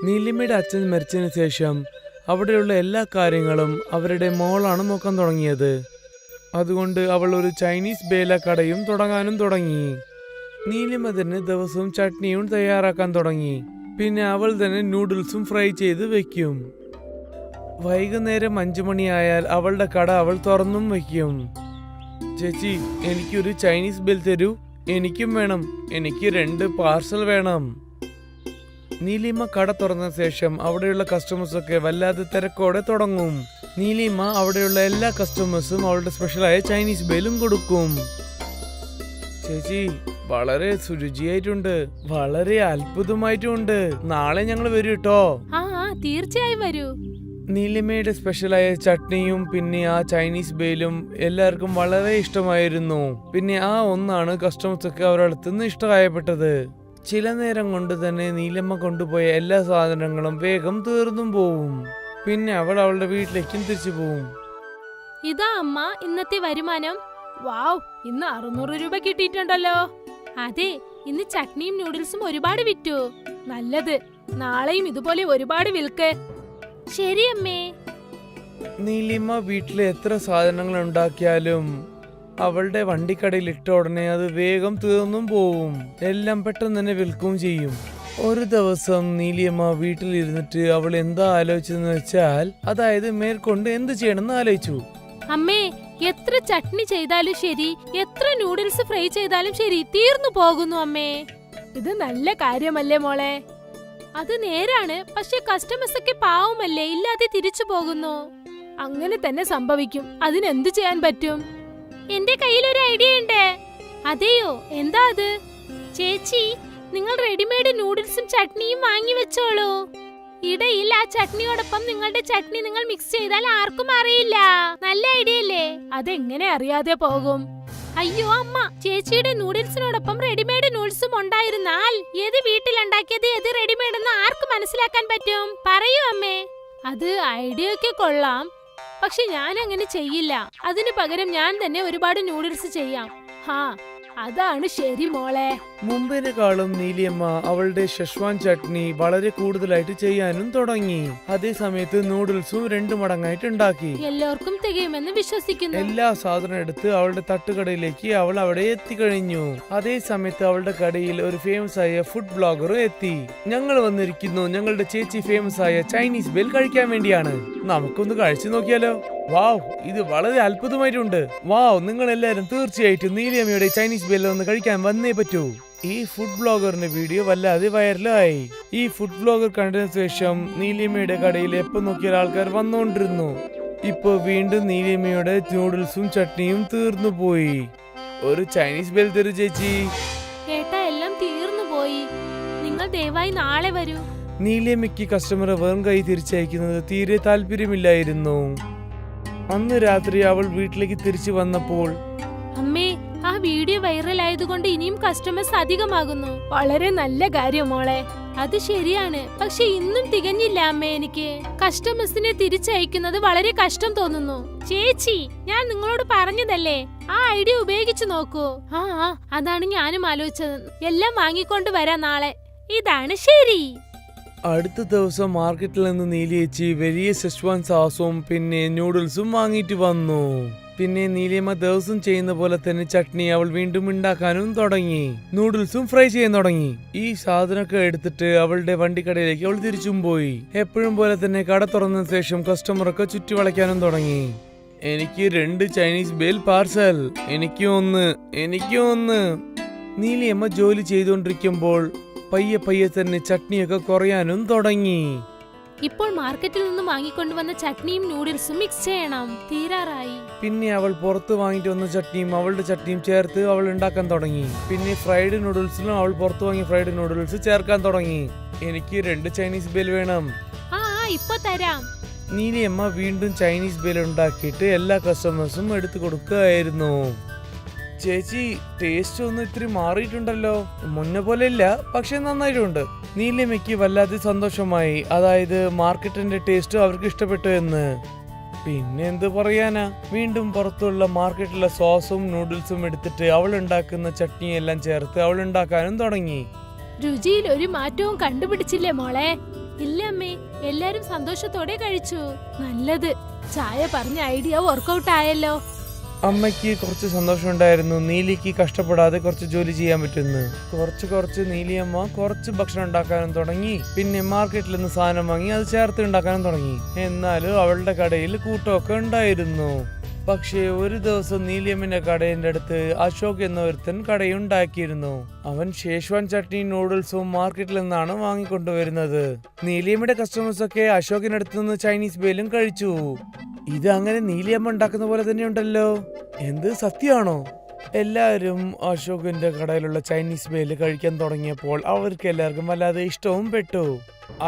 നീലിമയുടെ അച്ഛൻ മരിച്ചതിന് ശേഷം അവിടെയുള്ള എല്ലാ കാര്യങ്ങളും അവരുടെ മോളാണ് നോക്കാൻ തുടങ്ങിയത്. അതുകൊണ്ട് അവൾ ഒരു ചൈനീസ് ബേല കടയും തുടങ്ങാനും തുടങ്ങി. നീലിമ തന്നെ ദിവസവും ചട്നിയും തയ്യാറാക്കാൻ തുടങ്ങി. പിന്നെ അവൾ തന്നെ നൂഡിൽസും ഫ്രൈ ചെയ്ത് വെക്കും. വൈകുന്നേരം 5 മണിയായാൽ അവളുടെ കട അവൾ തുറന്നും വെക്കും. ചേച്ചി, എനിക്കൊരു ചൈനീസ് ബേൽ തരൂ. എനിക്കും വേണം. എനിക്ക് 2 പാർസൽ വേണം. നീലിമ കട തുറന്ന ശേഷം അവിടെയുള്ള കസ്റ്റമേഴ്സൊക്കെ വല്ലാതെ തിരക്കോടെ തുടങ്ങും. നീലിമ അവിടെയുള്ള എല്ലാ കസ്റ്റമേഴ്സും അവളുടെ സ്പെഷ്യലായ ചൈനീസ് ബേലും കൊടുക്കും. ചേച്ചി, വളരെ രുചിയായിട്ടുണ്ട്, വളരെ അത്ഭുതമായിട്ടുണ്ട്. നാളെ ഞങ്ങൾ വരൂ കേട്ടോ. തീർച്ചയായും വരൂ. നീലിമയുടെ സ്പെഷ്യലായ ചട്നിയും പിന്നെ ആ ചൈനീസ് ബേലും എല്ലാവർക്കും വളരെ ഇഷ്ടമായിരുന്നു. പിന്നെ ആ ഒന്നാണ് കസ്റ്റമേഴ്സൊക്കെ അവരുടെ അടുത്തുനിന്ന് ഇഷ്ടമായപ്പെട്ടത്. ചില നേരം കൊണ്ട് തന്നെ നീലിമ കൊണ്ടുപോയ എല്ലാ സാധനങ്ങളും വേഗം തീർന്നും പോവും. പിന്നെ അവൾ അവളുടെ വീട്ടിലേക്കും തിരിച്ചു പോവും. ഇതാ അമ്മ ഇന്നത്തെ വരുമാനം. വാവ്, ഇന്ന് 600 രൂപ കിട്ടിയിട്ടുണ്ടല്ലോ. അതെ, ഇന്ന് ചട്നിയും നൂഡിൽസും ഒരുപാട് വിറ്റു. നല്ലത്, നാളെയും ഇതുപോലെ ഒരുപാട് വിൽക്ക്. ശരി അമ്മേ. നീലിമ വീട്ടിൽ എത്ര സാധനങ്ങൾ ഉണ്ടാക്കിയാലും അവളുടെ വണ്ടിക്കടയിൽ ഇട്ട ഉടനെ അത് വേഗം തീർന്നും പോവും. എല്ലാം പെട്ടെന്ന് തന്നെ വിൽക്കുകയും ചെയ്യും. ഒരു ദിവസം നീലിയമ്മ വീട്ടിലിരുന്നിട്ട് അവൾ എന്താ ആലോചിച്ചെന്ന് വെച്ചാൽ, അതായത് മേൽക്കൊണ്ട് എന്ത് ചെയ്യണമെന്ന് ആലോചിച്ചു. അമ്മേ, എത്ര ചട്നി ചെയ്താലും ശരി, എത്ര നൂഡിൽസ് ഫ്രൈ ചെയ്താലും ശരി, തീർന്നു പോകുന്നു അമ്മേ. ഇത് നല്ല കാര്യമല്ലേ മോളെ? അത് നേരാണ്. പക്ഷെ കസ്റ്റമേഴ്സ് ഒക്കെ പാവമല്ലേ, ഇല്ലാതെ തിരിച്ചു പോകുന്നു. അങ്ങനെ തന്നെ സംഭവിക്കും. അതിനെന്ത് ചെയ്യാൻ പറ്റും? എന്റെ കയ്യിൽ ഒരു ഐഡിയ ഉണ്ട്. അതെയോ? എന്താ അത്? ചേച്ചി, നിങ്ങൾ റെഡിമെയ്ഡ് നൂഡിൽസും ചട്നിയും വാങ്ങി വെച്ചോളൂ. ഇടയിൽ ആ ചട്നിയോടൊപ്പം നിങ്ങളുടെ ചട്നി നിങ്ങൾ മിക്സ് ചെയ്താൽ ആർക്കും അറിയില്ല. നല്ല ഐഡിയ അല്ലേ? അതെങ്ങനെ അറിയാതെ പോകും? അയ്യോ അമ്മ, ചേച്ചിയുടെ നൂഡിൽസിനോടൊപ്പം റെഡിമെയ്ഡ് നൂഡിൽസും ഉണ്ടായിരുന്നാൽ ഏത് വീട്ടിലുണ്ടാക്കിയത് ഏത് റെഡിമെയ്ഡ് എന്ന് ആർക്ക് മനസ്സിലാക്കാൻ പറ്റും? പറയൂ അമ്മേ. അത് ഐഡിയ ഒക്കെ കൊള്ളാം, പക്ഷെ ഞാൻ അങ്ങനെ ചെയ്യില്ല. അതിനു പകരം ഞാൻ തന്നെ ഒരുപാട് നൂഡിൽസ് ചെയ്യാം. അതാണ് ശരി മോളെ. മുമ്പിനെക്കാളും നീലിയമ്മ അവളുടെ ഷെഷ്വാൻ ചട്നി വളരെ കൂടുതലായിട്ട് ചെയ്യാനും തുടങ്ങി. അതേ സമയത്ത് നൂഡിൽസും 2 മടങ്ങായിട്ട് ഉണ്ടാക്കി. എല്ലാവർക്കും തികയുമെന്ന് വിശ്വസിക്കുന്നു. എല്ലാ സാധനം എടുത്ത് അവളുടെ തട്ടുകടയിലേക്ക് അവൾ അവിടെ എത്തിക്കഴിഞ്ഞു. അതേ സമയത്ത് അവളുടെ കടയിൽ ഒരു ഫേമസ് ആയ ഫുഡ് ബ്ലോഗറും എത്തി. ഞങ്ങൾ വന്നിരിക്കുന്നു ഞങ്ങളുടെ ചേച്ചി ഫേമസ് ആയ ചൈനീസ് ബേൽ കഴിക്കാൻ വേണ്ടിയാണ്. നമുക്കൊന്ന് കഴിച്ചു നോക്കിയാലോ? വാവ്, ഇത് വളരെ അത്ഭുതമായിട്ടുണ്ട്. വാവ്, നിങ്ങൾ എല്ലാവരും തീർച്ചയായിട്ടും നീലിയമ്മയുടെ ചൈനീസ് ബേൽ ഒന്ന് കഴിക്കാൻ വന്നേ പറ്റൂ. ഈ ഫുഡ് ബ്ലോഗറിന്റെ വീഡിയോ വല്ലാതെ വൈറലായി. ഈ ഫുഡ് ബ്ലോഗർ കണ്ടതിനു ശേഷം നീലിയമ്മയുടെ കടയിൽ എപ്പോ നോക്കിയാൽ ആൾക്കാർ വന്നുകൊണ്ടിരുന്നു. ഇപ്പൊ വീണ്ടും നീലിയമ്മയുടെ നൂഡിൽസും ചട്നിയും തീർന്നു പോയി. ഒരു ചൈനീസ് ബേൽ തരൂ ചേച്ചി. കേട്ടാ, എല്ലാം തീർന്നു പോയി. നിങ്ങൾ ദയവായി നാളെ വരൂ. നീലിയമ്മയ്ക്ക് കസ്റ്റമറെ വെറും കൈ തിരിച്ചയക്കുന്നത് തീരെ താല്പര്യമില്ലായിരുന്നു. അന്ന് രാത്രി അവൾ വീട്ടിലേക്ക് തിരിച്ചു വന്നപ്പോൾ, അമ്മേ, ആ വീഡിയോ വൈറൽ ആയതുകൊണ്ട് ഇനിയും കസ്റ്റമേഴ്സ് അധികമാകുന്നു. വളരെ നല്ല കാര്യം മോളെ. അത് ശരിയാണ്, പക്ഷെ ഇന്നും തികഞ്ഞില്ല അമ്മേ. എനിക്ക് കസ്റ്റമേഴ്സിനെ തിരിച്ചയക്കുന്നത് വളരെ കഷ്ടം തോന്നുന്നു. ചേച്ചി, ഞാൻ നിങ്ങളോട് പറഞ്ഞതല്ലേ, ആ ഐഡിയ ഉപയോഗിച്ചു നോക്കൂ. അതാണ് ഞാനും ആലോചിച്ചത്. എല്ലാം വാങ്ങിക്കൊണ്ട് വരാം നാളെ. ഇതാണ് ശരി. അടുത്ത ദിവസം മാർക്കറ്റിൽ നിന്ന് നീലിയേച്ചി വലിയ ഷെഷ്വാൻ സോസും പിന്നെ നൂഡിൽസും വാങ്ങിയിട്ട് വന്നു. പിന്നെ നീലിയമ്മ ദിവസം ചെയ്യുന്ന പോലെ തന്നെ ചട്നി അവൾ വീണ്ടും ഉണ്ടാക്കാനും തുടങ്ങി. നൂഡിൽസും ഫ്രൈ ചെയ്യാൻ തുടങ്ങി. ഈ സാധനമൊക്കെ എടുത്തിട്ട് അവളുടെ വണ്ടിക്കടയിലേക്ക് അവൾ തിരിച്ചും പോയി. എപ്പോഴും പോലെ തന്നെ കട തുറന്ന ശേഷം കസ്റ്റമറൊക്കെ ചുറ്റി വളയ്ക്കാനും തുടങ്ങി. എനിക്ക് 2 ചൈനീസ് ബേൽ പാർസൽ, എനിക്ക് ഒന്ന്. നീലിയമ്മ ജോലി ചെയ്തുകൊണ്ടിരിക്കുമ്പോൾ പയ്യെ തന്നെ ചട്നിയൊക്കെ കുറയാനും തുടങ്ങി. ഇപ്പോൾ മാർക്കറ്റിൽ നിന്ന് വാങ്ങിക്കൊണ്ടുവന്ന ചട്നിയും നൂഡിൽസും മിക്സ് ചെയ്യണം. തീരാറായി. പിന്നെ അവൾ പുറത്ത് വാങ്ങിട്ട് വന്ന ചട്നിയും അവളുടെ ചട്നിയും ചേർത്ത് അവൾ ഉണ്ടാക്കാൻ തുടങ്ങി. പിന്നെ ഫ്രൈഡ് നൂഡിൽസിലും അവൾ പുറത്ത് വാങ്ങിയ ഫ്രൈഡ് നൂഡിൽസ് ചേർക്കാൻ തുടങ്ങി. എനിക്ക് 2 ചൈനീസ് ബേൽ വേണം. ഇപ്പൊ തരാം. നീലിയമ്മ വീണ്ടും ചൈനീസ് ബേൽ ഉണ്ടാക്കിയിട്ട് എല്ലാ കസ്റ്റമേഴ്സും എടുത്തു കൊടുക്കുകയായിരുന്നു. ചേച്ചി, ടേസ്റ്റ് ഒന്നും ഇത്തിരി മാറിയിട്ടുണ്ടല്ലോ. മുന്നേ പോലെ ഇല്ല, പക്ഷെ നന്നായിട്ടുണ്ട്. നീലിയമ്മയ്ക്ക് വല്ലാതെ സന്തോഷമായി. അതായത് മാർക്കറ്റിന്റെ ടേസ്റ്റ് അവർക്ക് ഇഷ്ടപ്പെട്ടു എന്ന്. പിന്നെ എന്ത് പറയാനാ, വീണ്ടും പുറത്തുള്ള മാർക്കറ്റിലെ സോസും നൂഡിൽസും എടുത്തിട്ട് അവൾ ഉണ്ടാക്കുന്ന ചട്നിയെല്ലാം ചേർത്ത് അവൾ ഉണ്ടാക്കാനും തുടങ്ങി. രുചിയിൽ ഒരു മാറ്റവും കണ്ടുപിടിച്ചില്ലേ മോളെ? ഇല്ല അമ്മേ, എല്ലാരും സന്തോഷത്തോടെ കഴിച്ചു. നല്ലത്, ചായ പറഞ്ഞ ഐഡിയ വർക്കൗട്ട് ആയല്ലോ. അമ്മയ്ക്ക് കുറച്ച് സന്തോഷമുണ്ടായിരുന്നു നീലിക്ക് കഷ്ടപ്പെടാതെ കുറച്ച് ജോലി ചെയ്യാൻ പറ്റുന്നു. കുറച്ച് നീലിയമ്മ കുറച്ച് ഭക്ഷണം ഉണ്ടാക്കാനും തുടങ്ങി. പിന്നെ മാർക്കറ്റിൽ നിന്ന് സാധനം വാങ്ങി അത് ചേർത്ത് ഉണ്ടാക്കാനും തുടങ്ങി. എന്നാലും അവളുടെ കടയിൽ കൂട്ടമൊക്കെ ഉണ്ടായിരുന്നു. പക്ഷേ ഒരു ദിവസം നീലിയമ്മന്റെ കടയുടെ അടുത്ത് അശോക് എന്ന ഒരുത്തൻ കടയുണ്ടാക്കിയിരുന്നു. അവൻ ഷേഷ്വാൻ ചട്നി നൂഡിൽസും മാർക്കറ്റിൽ നിന്നാണ് വാങ്ങിക്കൊണ്ടുവരുന്നത്. നീലിയമ്മയുടെ കസ്റ്റമേഴ്സ് ഒക്കെ അശോകിനടുത്ത് നിന്ന് ചൈനീസ് ബേലും കഴിച്ചു. ഇത് അങ്ങനെ നീലിയമ്മ ഉണ്ടാക്കുന്ന പോലെ തന്നെ ഉണ്ടല്ലോ, എന്ത് സത്യമാണോ? എല്ലാവരും അശോകിന്റെ കടയിലുള്ള ചൈനീസ് ബേല് കഴിക്കാൻ തുടങ്ങിയപ്പോൾ അവർക്ക് എല്ലാവർക്കും വല്ലാതെ ഇഷ്ടവും പെട്ടു.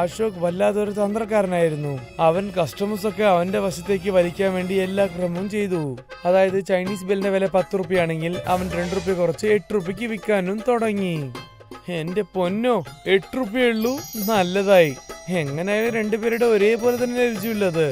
അശോക് വല്ലാതെ ഒരു തന്ത്രക്കാരനായിരുന്നു. അവൻ കസ്റ്റമേഴ്സ് ഒക്കെ അവന്റെ വശത്തേക്ക് വലിക്കാൻ വേണ്ടി എല്ലാ ക്രമവും ചെയ്തു. അതായത് ചൈനീസ് ബേലിന്റെ വില 10 റുപ്യാണെങ്കിൽ അവൻ 2 റുപ്യ കുറച്ച് 8 റുപ്യക്ക് വിൽക്കാനും തുടങ്ങി. എന്റെ പൊന്നോ, 8 റുപ്യുള്ളൂ, നല്ലതായി. എങ്ങനെയായാലും രണ്ടുപേരുടെ ഒരേപോലെ തന്നെ രുചിയുള്ളത്.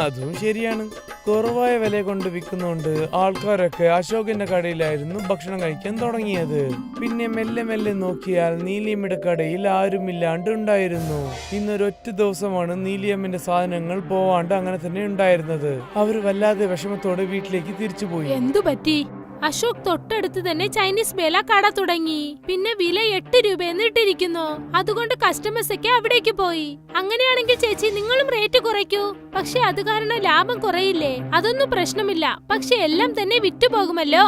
അതും ശരിയാണ്. കുറവായ വില കൊണ്ട് വിൽക്കുന്നോണ്ട് ആൾക്കാരൊക്കെ അശോകിന്റെ കടയിലായിരുന്നു ഭക്ഷണം കഴിക്കാൻ തുടങ്ങിയത്. പിന്നെ മെല്ലെ മെല്ലെ നോക്കിയാൽ നീലിയമ്മയുടെ കടയിൽ ആരുമില്ലാണ്ട് ഉണ്ടായിരുന്നു. ഇന്നൊരൊറ്റ ദിവസമാണ് നീലിയമ്മന്റെ സാധനങ്ങൾ പോവാണ്ട് അങ്ങനെ തന്നെ ഉണ്ടായിരുന്നത്. അവർ വല്ലാതെ വിഷമത്തോടെ വീട്ടിലേക്ക് തിരിച്ചുപോയി. എന്തു പറ്റി? അശോക് തൊട്ടടുത്ത് തന്നെ ചൈനീസ് ബേല കട തുടങ്ങി. പിന്നെ വില 8 രൂപയെന്ന് ഇട്ടിരിക്കുന്നു. അതുകൊണ്ട് കസ്റ്റമേഴ്സ് ഒക്കെ അവിടേക്ക് പോയി. അങ്ങനെയാണെങ്കിൽ ചേച്ചി നിങ്ങളും റേറ്റ് കുറയ്ക്കൂ. പക്ഷെ അത് കാരണം ലാഭം കുറയില്ലേ? അതൊന്നും പ്രശ്നമില്ല, പക്ഷെ എല്ലാം തന്നെ വിറ്റുപോകുമല്ലോ.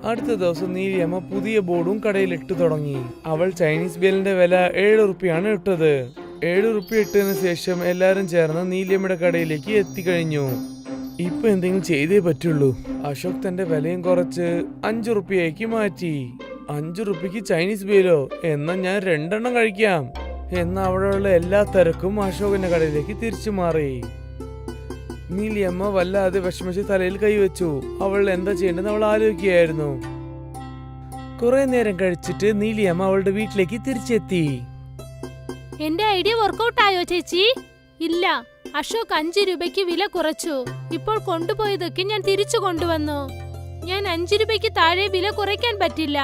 അടുത്ത ദിവസം നീലിയമ്മ പുതിയ ബോർഡും കടയിൽ ഇട്ടു തുടങ്ങി. അവൾ ചൈനീസ് ബേലിന്റെ വില 7 റുപ്യാണ് ഇട്ടത്. 7 റുപ്യ ഇട്ടതിന് ശേഷം എല്ലാരും ചേർന്ന് നീലിയമ്മയുടെ കടയിലേക്ക് എത്തിക്കഴിഞ്ഞു. ഇപ്പൊ എന്തെങ്കിലും ചെയ്തേ പറ്റുള്ളൂ. അശോക് തന്റെ വിലയും കുറച്ച് 5 റുപ്യയ്ക്ക് മാറ്റി. 5 റുപ്യക്ക് ചൈനീസ് ബേലോ? എന്നാ ഞാൻ 2 എണ്ണം കഴിക്കാം. എന്നാ അവിടെയുള്ള എല്ലാ തിരക്കും അശോകിന്റെ കടയിലേക്ക് തിരിച്ചു മാറി. നീലിയമ്മ വല്ലാതെ വിഷമിച്ച് തലയിൽ കൈവച്ചു. അവൾ എന്താ ചെയ്യേണ്ടതെന്ന് അവൾ ആലോചിക്കുകയായിരുന്നു. കുറെ നേരം കഴിച്ചിട്ട് നീലിയമ്മ അവളുടെ വീട്ടിലേക്ക് തിരിച്ചെത്തി. എന്റെ ഐഡിയ വർക്കൗട്ട് ആയോ ചേച്ചി? ഇല്ല, അശോക് 5 രൂപയ്ക്ക് വില കുറച്ചു. ഇപ്പോൾ കൊണ്ടുപോയതൊക്കെ ഞാൻ തിരിച്ചു കൊണ്ടുവന്നു. ഞാൻ 5 രൂപയ്ക്ക് താഴെ വില കുറയ്ക്കാൻ പറ്റില്ല.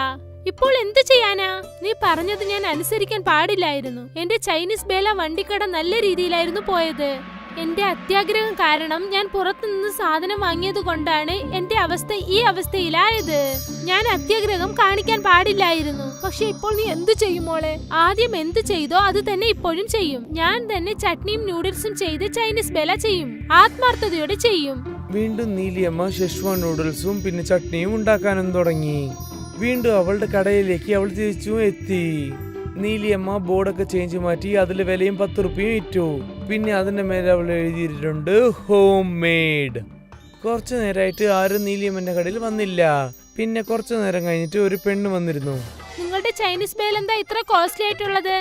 ഇപ്പോൾ എന്ത് ചെയ്യാനാ? നീ പറഞ്ഞത് ഞാൻ അനുസരിക്കാൻ പാടില്ലായിരുന്നു. എന്റെ ചൈനീസ് ബേല വണ്ടിക്കട നല്ല രീതിയിലായിരുന്നു പോയത്. എന്റെ അത്യാഗ്രഹം കാരണം ഞാൻ പുറത്തുനിന്ന് സാധനം വാങ്ങിയത് കൊണ്ടാണ് എന്റെ അവസ്ഥ ഈ അവസ്ഥയിലായത്. ഞാൻ അത്യാഗ്രഹം കാണിക്കാൻ പാടില്ലായിരുന്നു. പക്ഷെ ഇപ്പോൾ നീ എന്തു ചെയ്യും മോളെ? ആദ്യം എന്ത് ചെയ്തോ അത് തന്നെ ഇപ്പോഴും ചെയ്യും. ഞാൻ തന്നെ ചട്നിയും നൂഡിൽസും ചെയ്ത് ചൈനീസ് ബേല ചെയ്യും. ആത്മാർത്ഥതയോടെ ചെയ്യും. വീണ്ടും നീലിയമ്മ ഷെഷ്വാൻ നൂഡിൽസും പിന്നെ ചട്നിയും ഉണ്ടാക്കാനും തുടങ്ങി. വീണ്ടും അവളുടെ കടയിലേക്ക് അവൾ തിരിച്ചു എത്തി. നീലിയമ്മ ബോർഡൊക്കെ ചേഞ്ച് മാറ്റി അതിൽ വിലയും 10 റുപ്യയും ഇട്ടു. പിന്നെ അതിന്റെ മേലെ അവൾ എഴുതിയിട്ടുണ്ട് ഹോം മെയ്ഡ്. കുറച്ചു നേരമായിട്ട് ആരും നീലിയമ്മന്റെ കടയിൽ വന്നില്ല. പിന്നെ കുറച്ചു നേരം കഴിഞ്ഞിട്ട് ഒരു പെണ്ണ് വന്നിരുന്നു. നിങ്ങളുടെ ചൈനീസ് ബേൽ എന്താ ഇത്ര കോസ്റ്റ്ലി ആയിട്ടുള്ളത്?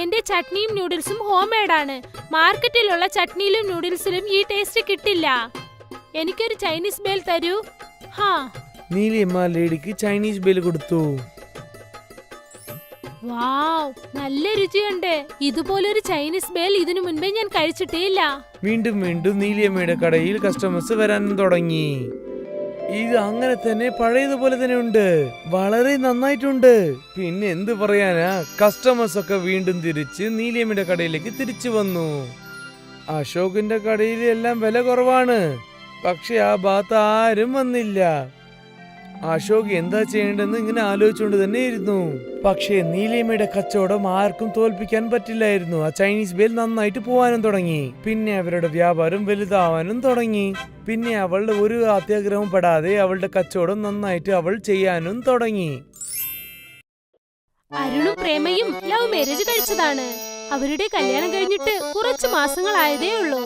എന്റെ ചട്നിയും നൂഡിൽസും ഹോം മെയ്ഡ് ആണ്. മാർക്കറ്റിലുള്ള ചട്നിയിലും നൂഡിൽസിലും ഈ ടേസ്റ്റ് കിട്ടില്ല. എനിക്കൊരു ചൈനീസ് ബേൽ തരൂ. നീലിയമ്മ ലേഡിക്ക് ചൈനീസ് ബേൽ കൊടുത്തു. വാവ്, നല്ല രുചിയുണ്ട്. ഇതുപോലൊരു ചൈനീസ് ബേൽ ഇതിനു മുൻപേ ഞാൻ കഴിച്ചിട്ടേയില്ല. വീണ്ടും നീലിയമ്മയുടെ കടയിൽ കസ്റ്റമേഴ്സ് വരാനും തുടങ്ങി. ഇത് അങ്ങനെ തന്നെ പഴയതുപോലെ തന്നെ ഉണ്ട്. വളരെ നന്നായിട്ടുണ്ട്. പിന്നെ എന്ത് പറയാനാ, കസ്റ്റമേഴ്സ് ഒക്കെ വീണ്ടും തിരിച്ച് നീലിയമ്മയുടെ കടയിലേക്ക് തിരിച്ചു വന്നു. അശോകിന്റെ കടയിൽ എല്ലാം വില കുറവാണ്. പക്ഷെ ആ ഭാഗത്ത് ആരും വന്നില്ല. അശോക് എന്താ ചെയ്യേണ്ടെന്ന് ഇങ്ങനെ ആലോചിച്ചുകൊണ്ട് തന്നെ ഇരുന്നു. പക്ഷേ നീലിയമ്മയുടെ കച്ചവടം ആർക്കും തോൽപ്പിക്കാൻ പറ്റില്ലായിരുന്നു. ആ ചൈനീസ് ബേൽ നന്നായിട്ട് പോവാനും തുടങ്ങി. പിന്നെ അവരുടെ വ്യാപാരം വലുതാവാനും തുടങ്ങി. പിന്നെ അവളുടെ ഒരു അത്യാഗ്രഹവും പെടാതെ അവളുടെ കച്ചവടം നന്നായിട്ട് അവൾ ചെയ്യാനും തുടങ്ങി. അരുണും പ്രേമയും ലവ് മാരേജ് കഴിച്ചതാണ്. അവരുടെ കല്യാണം കഴിഞ്ഞിട്ട് കുറച്ചു മാസങ്ങളായതേ ഉള്ളൂ.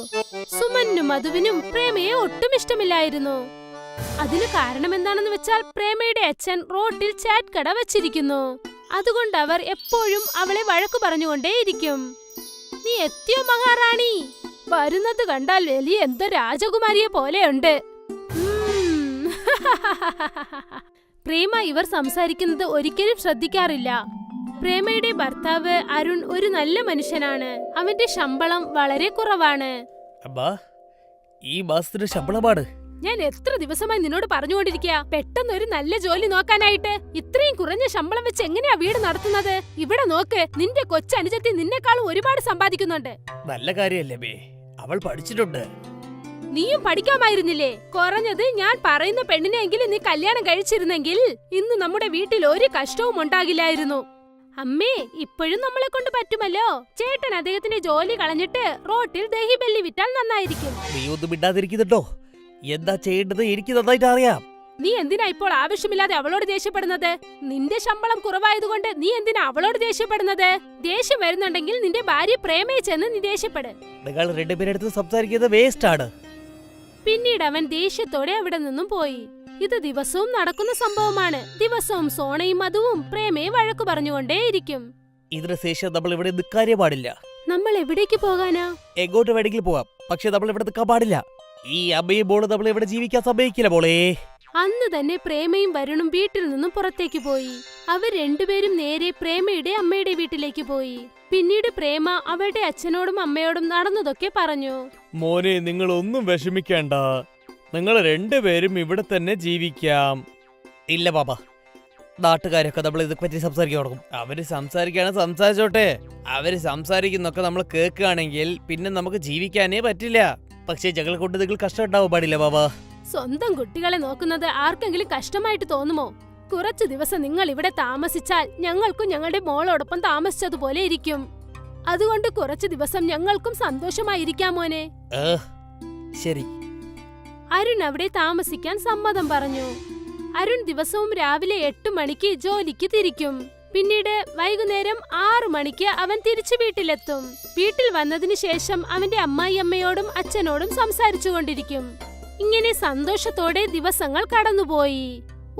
സുമനും മധുവിനും പ്രേമയെ ഒട്ടും ഇഷ്ടമില്ലായിരുന്നു. അതിന് കാരണം എന്താണെന്ന് വെച്ചാൽ പ്രേമയുടെ അച്ഛൻ റോട്ടിൽ ചാറ്റ് കട വച്ചിരിക്കുന്നു. അതുകൊണ്ട് അവർ എപ്പോഴും അവളെ വഴക്കു പറഞ്ഞുകൊണ്ടേയിരിക്കും. നീ എത്തിയോ മഹാറാണി? വരുന്നത് കണ്ടാൽ വലിയ എന്തോ രാജകുമാരിയെ പോലെയുണ്ട്. പ്രേമ ഇവർ സംസാരിക്കുന്നത് ഒരിക്കലും ശ്രദ്ധിക്കാറില്ല. പ്രേമയുടെ ഭർത്താവ് അരുൺ ഒരു നല്ല മനുഷ്യനാണ്. അവന്റെ ശമ്പളം വളരെ കുറവാണ്. ഈ മാസത്തിന്റെ ശമ്പളമാണ് ഞാൻ എത്ര ദിവസമായി നിന്നോട് പറഞ്ഞുകൊണ്ടിരിക്കുക പെട്ടെന്ന് ഒരു നല്ല ജോലി നോക്കാനായിട്ട്. ഇത്രയും കുറഞ്ഞ ശമ്പളം വെച്ച് എങ്ങനെയാ വീട് നടത്തുന്നത്? ഇവിടെ നോക്ക്, നിന്റെ കൊച്ചനുജത്തി നിന്നെക്കാളും ഒരുപാട് സമ്പാദിക്കുന്നുണ്ട്. നല്ല കാര്യല്ലേ ബേ, അവൾ പഠിച്ചിട്ടുണ്ട്. നീയും പഠിക്കാമായിരുന്നില്ലേ? കുറഞ്ഞത് ഞാൻ പറയുന്ന പെണ്ണിനെങ്കിലും നീ കല്യാണം കഴിച്ചിരുന്നെങ്കിൽ ഇന്ന് നമ്മുടെ വീട്ടിൽ ഒരു കഷ്ടവും ഉണ്ടാകില്ലായിരുന്നു. അമ്മേ, ഇപ്പോഴും നമ്മളെ കൊണ്ട് പറ്റുമല്ലോ. ചേട്ടൻ അദ്ദേഹത്തിന്റെ ജോലി കളഞ്ഞിട്ട് റോട്ടിൽ ദഹി ബല്ലി വിറ്റാൽ നന്നായിരിക്കും. നീ ഒന്നും മിണ്ടാതിരിക്കുന്നുണ്ടോ? എന്താ ചെയ്യേണ്ടത് എനിക്ക് നന്നായിട്ട് അറിയാം. നീ എന്തിനാ ഇപ്പോൾ ആവശ്യമില്ലാതെ അവളോട് ദേഷ്യപ്പെടുന്നത്? നിന്റെ ശമ്പളം കുറവായതുകൊണ്ട് നീ എന്തിനാ അവളോട് ദേഷ്യപ്പെടുന്നത്? ദേഷ്യം വരുന്നുണ്ടെങ്കിൽ നിന്റെ ഭാര്യ പ്രേമയെ ചെന്ന് നീ ദേഷ്യപ്പെട്. നിങ്ങൾ രണ്ടുപേരെടുത്ത് സംസാരിക്കുന്നത് വേസ്റ്റ് ആണ്. പിന്നീട് അവൻ ദേഷ്യത്തോടെ അവിടെ നിന്നും പോയി. ഇത് ദിവസവും നടക്കുന്ന സംഭവമാണ്. ദിവസവും സോണയും മധുവും പ്രേമയെ വഴക്കു പറഞ്ഞുകൊണ്ടേയിരിക്കും. ഇതിന് ശേഷം നമ്മൾ ഇവിടെ നിൽക്കാനേ പാടില്ല. നമ്മൾ എവിടേക്ക് പോകാനാ? എങ്ങോട്ട് വേണമെങ്കിലും പോവാം, പക്ഷെ നമ്മൾ ഇവിടെ നിൽക്കാൻ പാടില്ല. ഈ അമ്മയും മോള് നമ്മൾ ഇവിടെ ജീവിക്കാൻ സമ്മതിക്കില്ല മോളെ. അന്ന് തന്നെ പ്രേമയും വരുണും വീട്ടിൽ നിന്നും പുറത്തേക്ക് പോയി. അവർ രണ്ടുപേരും നേരെ പ്രേമയുടെ അമ്മയുടെ വീട്ടിലേക്ക് പോയി. പിന്നീട് പ്രേമ അവളുടെ അച്ഛനോടും അമ്മയോടും നടന്നതൊക്കെ പറഞ്ഞു. മോനെ, നിങ്ങൾ ഒന്നും വിഷമിക്കേണ്ട. നിങ്ങൾ രണ്ടുപേരും ഇവിടെ തന്നെ ജീവിക്കാം. ഇല്ല ബാബ, നാട്ടുകാരൊക്കെ നമ്മൾ ഇതൊക്കെ പറ്റി സംസാരിക്കാൻ തുടങ്ങും. അവര് സംസാരിക്കാണ്, സംസാരിച്ചോട്ടെ. അവര് സംസാരിക്കുന്നൊക്കെ നമ്മൾ കേൾക്കുകയാണെങ്കിൽ പിന്നെ നമുക്ക് ജീവിക്കാനേ പറ്റില്ല. പക്ഷേ ഞങ്ങളെ കൊണ്ട് നിങ്ങൾ കഷ്ടം ഉണ്ടാവാൻ പാടില്ല ബാബ. സ്വന്തം കുട്ടികളെ നോക്കുന്നത് ആർക്കെങ്കിലും കഷ്ടമായിട്ട് തോന്നുമോ? കുറച്ചു ദിവസം നിങ്ങൾ ഇവിടെ താമസിച്ചാൽ ഞങ്ങൾക്കും ഞങ്ങളുടെ മോളോടൊപ്പം താമസിച്ചതുപോലെ ഇരിക്കും. അതുകൊണ്ട് കുറച്ചു ദിവസം ഞങ്ങൾക്കും സന്തോഷമായിരിക്കാം മോനെ. ശരി. അരുൺ അവിടെ താമസിക്കാൻ സമ്മതം പറഞ്ഞു. അരുൺ ദിവസവും രാവിലെ 8 മണിക്ക് ജോലിക്ക് തിരിക്കും. പിന്നീട് വൈകുന്നേരം 6 മണിക്ക് അവൻ തിരിച്ചു വീട്ടിലെത്തും. വീട്ടിൽ വന്നതിന് ശേഷം അവന്റെ അമ്മായിയമ്മയോടും അച്ഛനോടും സംസാരിച്ചുകൊണ്ടിരിക്കും. ഇങ്ങനെ സന്തോഷത്തോടെ ദിവസങ്ങൾ കടന്നുപോയി.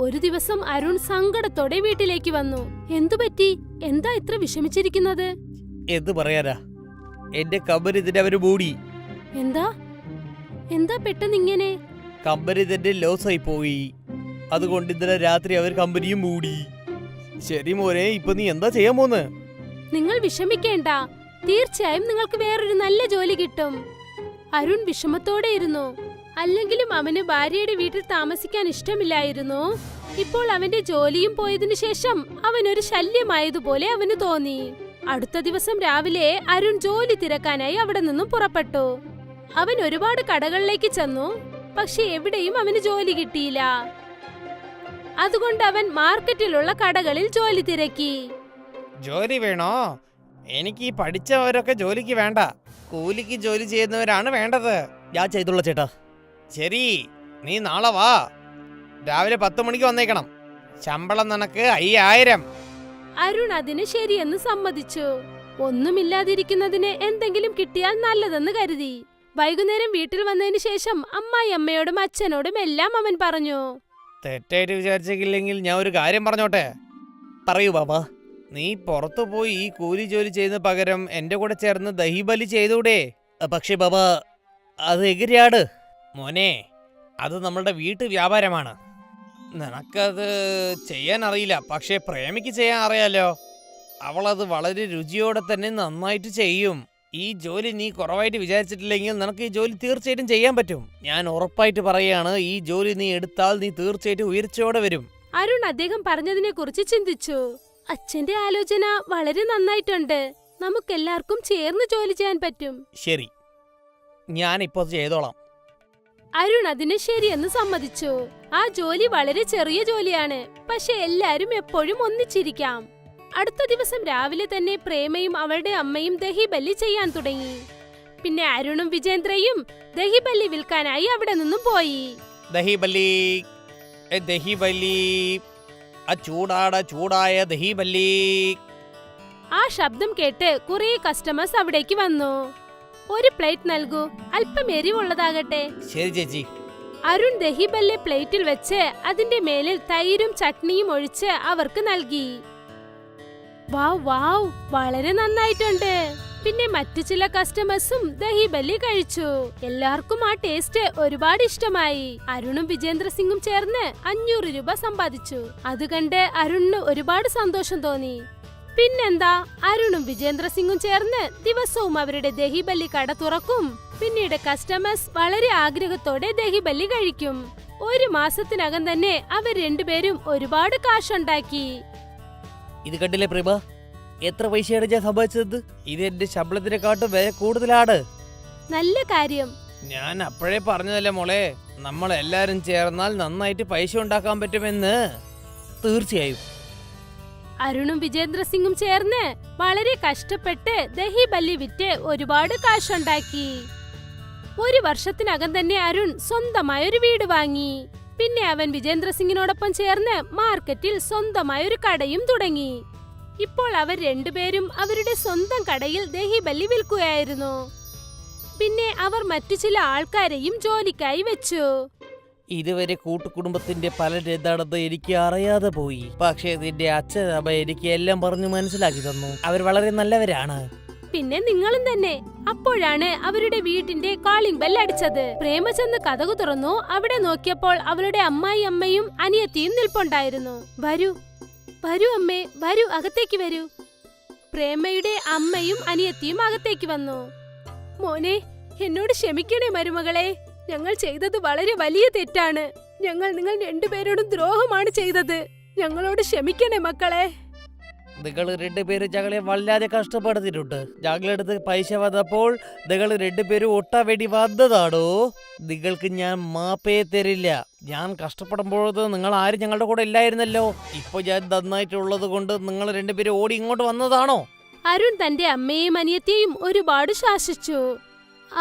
ഒരു ദിവസം അരുൺ സങ്കടത്തോടെ വീട്ടിലേക്ക് വന്നു. എന്തുപറ്റി? എന്താ ഇത്ര വിഷമിച്ചിരിക്കുന്നത്? എന്ത് പറയാനാ, എന്റെ കമ്പനി ഇതിന്റെ അവര് മൂടി. എന്താ എന്താ പെട്ടെന്ന് ഇങ്ങനെ? കമ്പനി തന്നെ ലോസ് ആയി പോയി. അതുകൊണ്ട് ഇന്നലെ രാത്രി അവർ കമ്പനിയും മൂടി. ശരി മോനെ, ഇപ്പൊ നീ എന്താ ചെയ്യാൻ പോന്ന്? നിങ്ങൾ വിഷമിക്കേണ്ട, തീർച്ചയായും നിങ്ങൾക്ക് വേറൊരു നല്ല ജോലി കിട്ടും. അരുൺ വിഷമത്തോടെ ഇരുന്നു. അല്ലെങ്കിലും അവന് ഭാര്യയുടെ വീട്ടിൽ താമസിക്കാൻ ഇഷ്ടമില്ലായിരുന്നു. ഇപ്പോൾ അവന്റെ ജോലിയും പോയതിനു ശേഷം അവനൊരു ശല്യമായതുപോലെ അവന് തോന്നി. അടുത്ത ദിവസം രാവിലെ അരുൺ ജോലി തിരക്കാനായി അവിടെ നിന്നും പുറപ്പെട്ടു. അവൻ ഒരുപാട് കടകളിലേക്ക് ചെന്നു, പക്ഷെ എവിടെയും അവന് ജോലി കിട്ടിയില്ല. അതുകൊണ്ട് അവൻ മാർക്കറ്റിലുള്ള കടകളിൽ ജോലി തിരക്കി. ജോലി വേണോ? എനിക്ക് ഈ പഠിച്ചവരൊക്കെ ജോലിക്ക് വേണ്ട, കൂലിക്ക് ജോലി ചെയ്യുന്നവരാണ് വേണ്ടത്. ഞാൻ ചെയ്തോളാം ചേട്ടാ. ശരി, നീ നാളെ വാ. രാവിലെ 10 മണിക്ക് വന്നേക്കണം. ശമ്പളം നിനക്ക് 5000. അരുൺ അതിന് ശരിയെന്ന് സമ്മതിച്ചു. ഒന്നുമില്ലാതിരിക്കുന്നതിന് എന്തെങ്കിലും കിട്ടിയാൽ നല്ലതെന്ന് കരുതി. വൈകുന്നേരം വീട്ടിൽ വന്നതിന് ശേഷം അമ്മായി അമ്മയോടും അച്ഛനോടും എല്ലാം അവൻ പറഞ്ഞു. തെറ്റായിട്ട് വിചാരിച്ചില്ലെങ്കിൽ ഞാൻ ഒരു കാര്യം പറഞ്ഞോട്ടെ? പറയൂ ബാബ. നീ പുറത്തു പോയി ഈ കൂലി ജോലി ചെയ്യുന്ന പകരം എന്റെ കൂടെ ചേർന്ന് ദഹിബലി ചെയ്തൂടെ? പക്ഷേ ബാബ, അത് എങ്ങനെയാണ്? മോനെ, അത് നമ്മളുടെ വീട്ടു വ്യാപാരമാണ്. നിനക്കത് ചെയ്യാൻ അറിയില്ല, പക്ഷേ പ്രേമിക്ക് ചെയ്യാൻ അറിയാലോ. അവളത് വളരെ രുചിയോടെ തന്നെ നന്നായിട്ട് ചെയ്യും. ഈ ജോലി നീ കുറവായിട്ട് വിചാരിച്ചിട്ടില്ലെങ്കിൽ നിനക്ക് ഈ ജോലി തീർച്ചയായിട്ടും ചെയ്യാൻ പറ്റും. ഞാൻ ഉറപ്പായിട്ട് പറയാണ്, ഈ ജോലി നീ എടുത്താൽ നീ തീർച്ചയായിട്ടും ഉയർച്ചയോടെ വരും. അരുൺ അദ്ദേഹം പറഞ്ഞതിനെ കുറിച്ച് ചിന്തിച്ചു. അച്ഛന്റെ ആലോചന വളരെ നന്നായിട്ടുണ്ട്. നമുക്കെല്ലാവർക്കും ചേർന്ന് ജോലി ചെയ്യാൻ പറ്റും. ശരി, ഞാൻ ഇപ്പോൾ ചെയ്തോളാം. അരുൺ അതിന് ശരിയെന്ന് സമ്മതിച്ചു. ആ ജോലി വളരെ ചെറിയ ജോലിയാണ്, പക്ഷെ എല്ലാരും എപ്പോഴും ഒന്നിച്ചിരിക്കാം. അടുത്ത ദിവസം രാവിലെ തന്നെ പ്രേമയും അവളുടെ അമ്മയും ദഹിബല്ലി ചെയ്യാൻ തുടങ്ങി. പിന്നെ അരുണും വിജേന്ദ്രയും ദഹിബല്ലി വിൽക്കാനായി അവിടെ നിന്നും പോയി. ദഹിബല്ലി, ദഹിബല്ലി, ചൂടായ ദഹിബല്ലി. ആ ശബ്ദം കേട്ട് കുറെ കസ്റ്റമേഴ്സ് അവിടേക്ക് വന്നു. ഒരു പ്ലേറ്റ് നൽകൂ, അല്പം എരിവുള്ളതാകട്ടെ. ശരി ചേച്ചി. അരുൺ ദഹിബല്ലി പ്ലേറ്റിൽ വെച്ച് അതിന്റെ മേലിൽ തൈരും ചട്നിയും ഒഴിച്ച് അവർക്ക് നൽകി. വാവ് വാവ്, വളരെ നന്നായിട്ടുണ്ട്. പിന്നെ മറ്റു ചില കസ്റ്റമേഴ്സും ദഹിബല്ലി കഴിച്ചു. എല്ലാവർക്കും ആ ടേസ്റ്റ് ഒരുപാട് ഇഷ്ടമായി. അരുണും വിജേന്ദ്ര സിംഗും ചേർന്ന് 500 രൂപ സമ്പാദിച്ചു. അത് കണ്ട് അരുണിന് ഒരുപാട് സന്തോഷം തോന്നി. പിന്നെന്താ, അരുണും വിജേന്ദ്ര സിംഗും ചേർന്ന് ദിവസവും അവരുടെ ദഹിബല്ലി കട തുറക്കും. പിന്നീട് കസ്റ്റമേഴ്സ് വളരെ ആഗ്രഹത്തോടെ ദഹിബല്ലി കഴിക്കും. 1 മാസത്തിനകം തന്നെ അവർ രണ്ടുപേരും ഒരുപാട് കാശുണ്ടാക്കി. ഇത് കണ്ടില്ലേ പ്രഭ, എത്ര പൈസയാണ് ഞാൻ സമ്പാദിച്ചത്? ഇത് എന്റെ ശമ്പളത്തിനെക്കാട്ടും വില കൂടുതലാണ്. നല്ല കാര്യം. ഞാൻ അപ്പോഴേ പറഞ്ഞതല്ലേ മോളെ, നമ്മൾ എല്ലാരും ചേർന്നാൽ നന്നായിട്ട് പൈസ ഉണ്ടാക്കാൻ പറ്റുമെന്ന്. തീർച്ചയായും. അരുണും വിജേന്ദ്ര സിംഗും ചേർന്ന് വളരെ കഷ്ടപ്പെട്ട് ദഹിബല്ലി വിറ്റ് ഒരുപാട് കാശുണ്ടാക്കി. 1 വർഷത്തിനകം തന്നെ അരുൺ സ്വന്തമായ ഒരു വീട് വാങ്ങി. പിന്നെ അവൻ വിജേന്ദ്ര സിംഗിനോടൊപ്പം ചേർന്ന് മാർക്കറ്റിൽ സ്വന്തമായ ഒരു കടയും തുടങ്ങി. ഇപ്പോൾ അവർ രണ്ടുപേരും അവരുടെ സ്വന്തം കടയിൽ ദഹിബല്ലി വിൽക്കുകയായിരുന്നു. പിന്നെ അവർ മറ്റു ചില ആൾക്കാരെയും ജോലിക്കായി വെച്ചു. ഇതുവരെ കൂട്ടുകുടുംബത്തിന്റെ പലരും എന്താണെന്ന് എനിക്ക് അറിയാതെ പോയി. പക്ഷേ നിന്റെ അച്ഛൻ അമ്മ എനിക്ക് എല്ലാം പറഞ്ഞു മനസ്സിലാക്കി തന്നു. അവർ വളരെ നല്ലവരാണ്. പിന്നെ നിങ്ങളും തന്നെ. അപ്പോഴാണ് അവരുടെ വീടിന്റെ കോളിംഗ് ബെൽ അടിച്ചത്. പ്രേമചന്ദ് കതകു തുറന്നു. അവിടെ നോക്കിയപ്പോൾ അവളുടെ അമ്മായിയമ്മയും അനിയത്തിയും നിൽപ്പുണ്ടായിരുന്നു. വരൂ വരൂ അമ്മേ, വരൂ, അകത്തേക്ക് വരൂ. പ്രേമയുടെ അമ്മയും അനിയത്തിയും അകത്തേക്ക് വന്നു. മോനെ, എന്നോട് ക്ഷമിക്കണേ മരുമകളെ. ഞങ്ങൾ ചെയ്തത് വളരെ വലിയ തെറ്റാണ്. ഞങ്ങൾ നിങ്ങൾ രണ്ടുപേരോടും ദ്രോഹമാണ് ചെയ്തത്. ഞങ്ങളോട് ക്ഷമിക്കണേ മക്കളെ. നിങ്ങൾ രണ്ടുപേരും ഞങ്ങളെ വല്ലാതെ കഷ്ടപ്പെടുത്തിയിട്ടുണ്ട്. ഞങ്ങളടുത്ത് പൈസ വന്നപ്പോൾ നിങ്ങൾ രണ്ടുപേരും ഒട്ടാ വേണ്ടി വന്നതാണോ? നിങ്ങൾക്ക് ഞാൻ മാപ്പേ തരില്ല. ഞാൻ കഷ്ടപ്പെടുമ്പോഴത് നിങ്ങൾ ആരും ഞങ്ങളുടെ കൂടെ ഇല്ലായിരുന്നല്ലോ. ഇപ്പൊ ഞാൻ നന്നായിട്ടുള്ളത് കൊണ്ട് നിങ്ങൾ രണ്ടുപേരും ഓടി ഇങ്ങോട്ട് വന്നതാണോ? അരുൺ തന്റെ അമ്മയെയും അനിയത്തെയും ഒരുപാട് ശാസിച്ചു.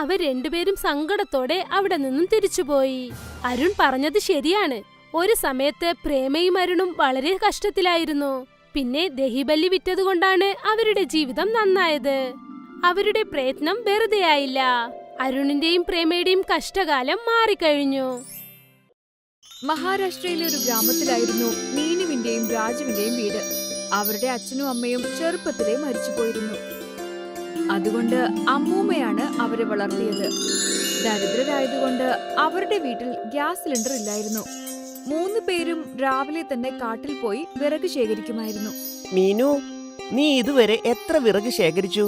അവർ രണ്ടുപേരും സങ്കടത്തോടെ അവിടെ നിന്നും തിരിച്ചുപോയി. അരുൺ പറഞ്ഞത് ശരിയാണ്. ഒരു സമയത്ത് പ്രേമയും അരുണും വളരെ കഷ്ടത്തിലായിരുന്നു. പിന്നെ ദഹിബല്ലി വിറ്റതുകൊണ്ടാണ് അവരുടെ ജീവിതം നന്നായത്. അവരുടെ പ്രയത്നം വെറുതെയായില്ല. അരുണിന്റെയും പ്രേമയുടെയും കഷ്ടകാലം മാറിക്കഴിഞ്ഞു. മഹാരാഷ്ട്രയിലെ ഒരു ഗ്രാമത്തിലായിരുന്നു മീനുവിന്റെയും രാജുവിന്റെയും വീട്. അവരുടെ അച്ഛനും അമ്മയും ചെറുപ്പത്തിലേ മരിച്ചുപോയിരുന്നു. അതുകൊണ്ട് അമ്മൂമ്മയാണ് അവരെ വളർത്തിയത്. ദരിദ്രരായതുകൊണ്ട് അവരുടെ വീട്ടിൽ ഗ്യാസ് സിലിണ്ടർ ഇല്ലായിരുന്നു. 3 പേരും രാവിലെ തന്നെ കാട്ടിൽ പോയി വിറക് ശേഖരിക്കുമായിരുന്നു. മീനു, നീ ഇതുവരെ എത്ര വിറക് ശേഖരിച്ചു?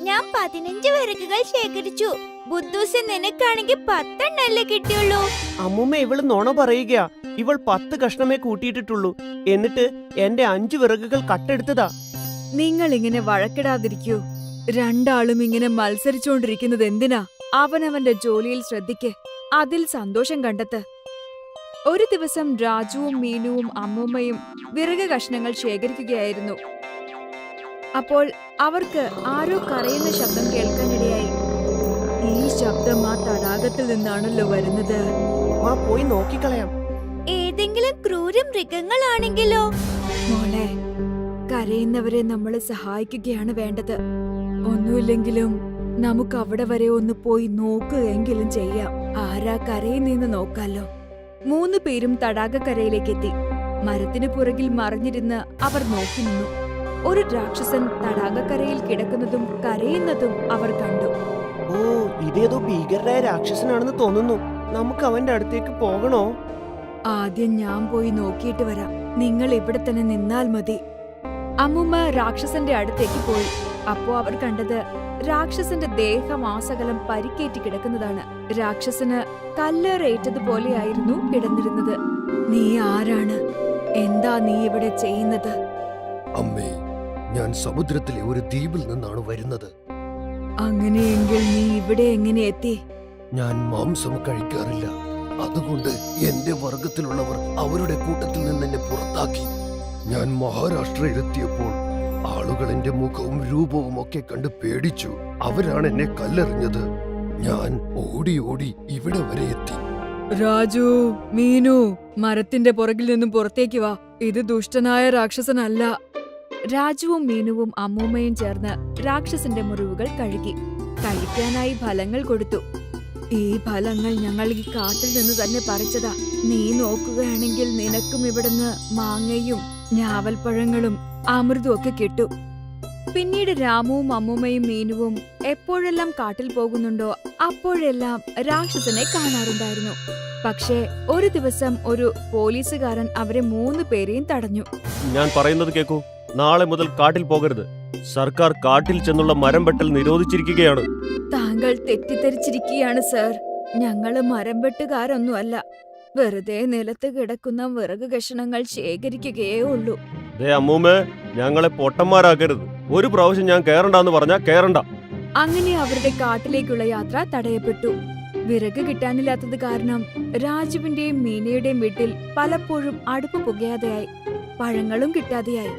ഞാൻ 15 വിറകുകൾ ശേഖരിച്ചു. ബുദ്ധൂസ്, നിനക്കാണെങ്കിൽ 10 എണ്ണല്ലേ കിട്ടിയുള്ളൂ. അമ്മൂമ്മ ഇവള് നുണ പറയുകയാ. ഇവൾ 10 കഷ്ണമേ കൂട്ടിയിട്ടിട്ടുള്ളൂ. എന്നിട്ട് എന്റെ 5 വിറകുകൾ കട്ടെടുത്തതാ. നിങ്ങൾ ഇങ്ങനെ വഴക്കിടാതിരിക്കൂ. രണ്ടാളും ഇങ്ങനെ മത്സരിച്ചുകൊണ്ടിരിക്കുന്നത് എന്തിനാ? അവനവന്റെ ജോലിയിൽ ശ്രദ്ധിക്ക്, അതിൽ സന്തോഷം കണ്ടെത്ത്. ഒരു ദിവസം രാജുവും മീനുവും അമ്മൂമ്മയും വിറക് കഷ്ണങ്ങൾ ശേഖരിക്കുകയായിരുന്നു. അപ്പോൾ അവർക്ക് ആരോ കരയുന്ന ശബ്ദം കേൾക്കാനിടയായി. ഈ ശബ്ദം ആ തടാകത്തിൽ നിന്നാണല്ലോ വരുന്നത്. വാ, പോയി നോക്കിക്കളയാം. ഏതെങ്കിലും ക്രൂര മൃഗങ്ങളാണെങ്കിലോ? മോളെ, കരയുന്നവരെ നമ്മൾ സഹായിക്കുകയാണ് വേണ്ടത്. ഒന്നുമില്ലെങ്കിലും നമുക്ക് അവിടെ വരെ ഒന്ന് പോയി നോക്കുകയെങ്കിലും ചെയ്യാം. ആരാ കരയുന്നെന്ന് നോക്കാലോ. 3 പേരും തടാകക്കരയിലേക്ക് എത്തി. മരത്തിനു പുറകിൽ മറിഞ്ഞിരുന്ന് അവർ നോക്കി നിന്നു. ഒരു രാക്ഷസൻ തടാകക്കരയിൽ കിടക്കുന്നതും കരയുന്നതും അവർ കണ്ടു. ഓ, ഇതേതോ ഭീകരനായ രാക്ഷസനാണെന്ന് തോന്നുന്നു. നമുക്ക് അവന്റെ അടുത്തേക്ക് പോകണോ? ആദ്യം ഞാൻ പോയി നോക്കിയിട്ട് വരാം. നിങ്ങൾ ഇവിടെ തന്നെ നിന്നാൽ മതി. അമ്മുമ്മ രാക്ഷസന്റെ അടുത്തേക്ക് പോയി. അപ്പോ അവർ കണ്ടത് രാക്ഷസന്റെ ദേഹമാസകലം പരിക്കേറ്റ് കിടക്കുന്നതാണ്. രാക്ഷസന് കല്ലേറേറ്റതുപോലെയായിരുന്നു കിടന്നിരുന്നത്. നീ ആരാണ്? എന്താ നീ ഇവിടെ ചെയ്യുന്നത്? അമ്മേ, ഞാൻ സമുദ്രത്തിലെ ഒരു ദ്വീപിൽ നിന്നാണ് വരുന്നത്. അങ്ങനെയെങ്കിൽ നീ ഇവിടെ എങ്ങനെ എത്തി? ഞാൻ മാംസം കഴിക്കാറില്ല. അതുകൊണ്ട് എന്റെ വർഗത്തിലുള്ളവർ അവരുടെ കൂട്ടത്തിൽ നിന്ന് എന്നെ പുറത്താക്കി. ഞാൻ മഹാരാഷ്ട്രയിലെത്തിയപ്പോൾ ആളുകൾ എന്റെ മുഖവും രൂപവും ഒക്കെ കണ്ട് പേടിച്ചു. അവരാണ് എന്നെ കല്ലെറിഞ്ഞത്. ഞാൻ ഓടി ഓടി ഇവിടെ വരെ എത്തി. രാജു, മീനു, മരത്തിന്റെ പുറകിൽ നിന്നും പുറത്തേക്ക് വാ. ഇത് ദുഷ്ടനായ രാക്ഷസനല്ല. രാജുവും മീനുവും അമ്മൂമ്മയും ചേർന്ന് രാക്ഷസന്റെ മുറിവുകൾ കഴുകി. കഴിക്കാനായി ഫലങ്ങൾ കൊടുത്തു. ഈ ഫലങ്ങൾ ഞങ്ങൾ ഈ കാട്ടിൽ നിന്ന് തന്നെ പറിച്ചതാ. നീ നോക്കുകയാണെങ്കിൽ നിനക്കും ഇവിടുന്ന് മാങ്ങയും ഞാവൽപ്പഴങ്ങളും അമൃതും ഒക്കെ കിട്ടും. പിന്നീട് രാമുവും അമ്മൂമ്മയും മീനുവും എപ്പോഴെല്ലാം കാട്ടിൽ പോകുന്നുണ്ടോ അപ്പോഴെല്ലാം രാക്ഷസനെ കാണാറുണ്ടായിരുന്നു. പക്ഷേ ഒരു ദിവസം ഒരു പോലീസുകാരൻ അവരെ 3 പേരെയും തടഞ്ഞു. ഞാൻ പറയുന്നത് കേക്കൂ. നാളെ മുതൽ കാട്ടിൽ പോകരുത്. സർക്കാർ കാട്ടിൽ ചെന്നുള്ള മരം വെട്ടൽ നിരോധിച്ചിരിക്കുകയാണ്. താങ്കൾ തെറ്റിദ്ധരിച്ചിരിക്കുകയാണ് സർ. ഞങ്ങള് മരം വെട്ടുകാരൊന്നുമല്ല. വെറുതെ നിലത്ത് കിടക്കുന്ന വിറക് കഷണങ്ങൾ ശേഖരിക്കുകയേ ഉള്ളൂ. ദേ അമ്മൂമ്മേ, ഞങ്ങളെ പൊട്ടന്മാരാക്കരുത്. ഒരു പ്രാവശ്യം ഞാൻ കേറണ്ടെന്ന് പറഞ്ഞാ കേറണ്ട. അങ്ങനെ അവരുടെ കാട്ടിലേക്കുള്ള യാത്ര തടയപ്പെട്ടു. വിറക് കിട്ടാനില്ലാത്തത് കാരണം രാജുവിന്റെയും മീനയുടെയും വീട്ടിൽ പലപ്പോഴും അടുപ്പ് പുകയാതെയായി, പഴങ്ങളും കിട്ടാതെയായി.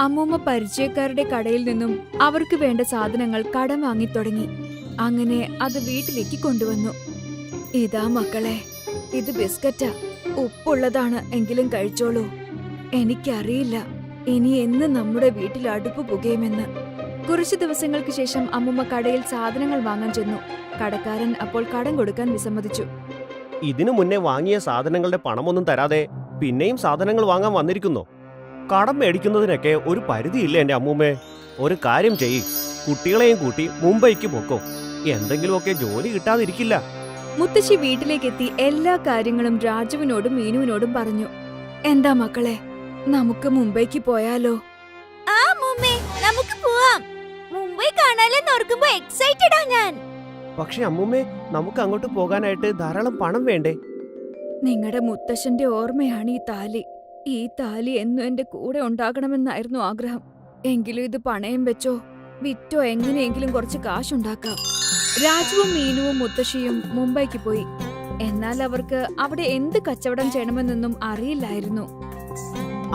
അമ്മൂമ്മ പരിചയക്കാരുടെ കടയിൽ നിന്നും അവർക്ക് വേണ്ട സാധനങ്ങൾ കടം വാങ്ങി തുടങ്ങി. അങ്ങനെ അത് വീട്ടിലേക്ക് കൊണ്ടുവന്നു. ഇതാ മക്കളെ, ഇത് ബിസ്ക്കറ്റാ, ഉപ്പുള്ളതാണ്, എങ്കിലും കഴിച്ചോളൂ. എനിക്കറിയില്ല ഇനി എന്ന് നമ്മുടെ വീട്ടിൽ അടുപ്പ് പുകയുമെന്ന്. കുറച്ചു ദിവസങ്ങൾക്ക് ശേഷം അമ്മുമ്മ കടയിൽ സാധനങ്ങൾ വാങ്ങാൻ ചെന്നു. കടക്കാരൻ അപ്പോൾ കടം കൊടുക്കാൻ വിസമ്മതിച്ചു. ഇതിനു മുന്നേ വാങ്ങിയ സാധനങ്ങളുടെ പണമൊന്നും തരാതെ പിന്നെയും സാധനങ്ങൾ വാങ്ങാൻ വന്നിരിക്കുന്നു. കടം മേടിക്കുന്നതിനൊക്കെ ഒരു പരിധിയില്ല എന്റെ അമ്മൂമ്മേ. ഒരു കാര്യം ചെയ്യ്, കുട്ടികളെയും കൂട്ടി മുംബൈക്ക് പോക്കോ. എന്തെങ്കിലുമൊക്കെ ജോലി കിട്ടാതിരിക്കില്ല. മുത്തശ്ശി വീട്ടിലേക്കെത്തി എല്ലാ കാര്യങ്ങളും രാജുവിനോടും മീനുവിനോടും പറഞ്ഞു. എന്താ മക്കളെ, നമുക്ക് മുംബൈക്ക് പോയാലോ? ആ മുമ്മേ, നമുക്ക് പോവാം. മുംബൈ കാണാലെന്ന് ഓർക്കുമ്പോ എക്സൈറ്റഡാ ഞാൻ. പക്ഷെ അമ്മൂമ്മേ, നമുക്ക് അങ്ങോട്ട് പോകാനായിട്ട് ധാരാളം പണം വേണ്ടേ? നിങ്ങളുടെ മുത്തശ്ശന്റെ ഓർമ്മയാണ് ഈ താലി. ഈ താലി എന്നും എന്റെ കൂടെ ഉണ്ടാകണമെന്നായിരുന്നു ആഗ്രഹം. എങ്കിലും ഇത് പണയം വെച്ചോ വിറ്റോ എങ്ങനെയെങ്കിലും കുറച്ച് കാശുണ്ടാക്കാം. രാജുവും മീനുവും മുത്തശ്ശിയും മുംബൈക്ക് പോയി. എന്നാൽ അവർക്ക് അവിടെ എന്ത് കച്ചവടം ചെയ്യണമെന്നൊന്നും അറിയില്ലായിരുന്നു.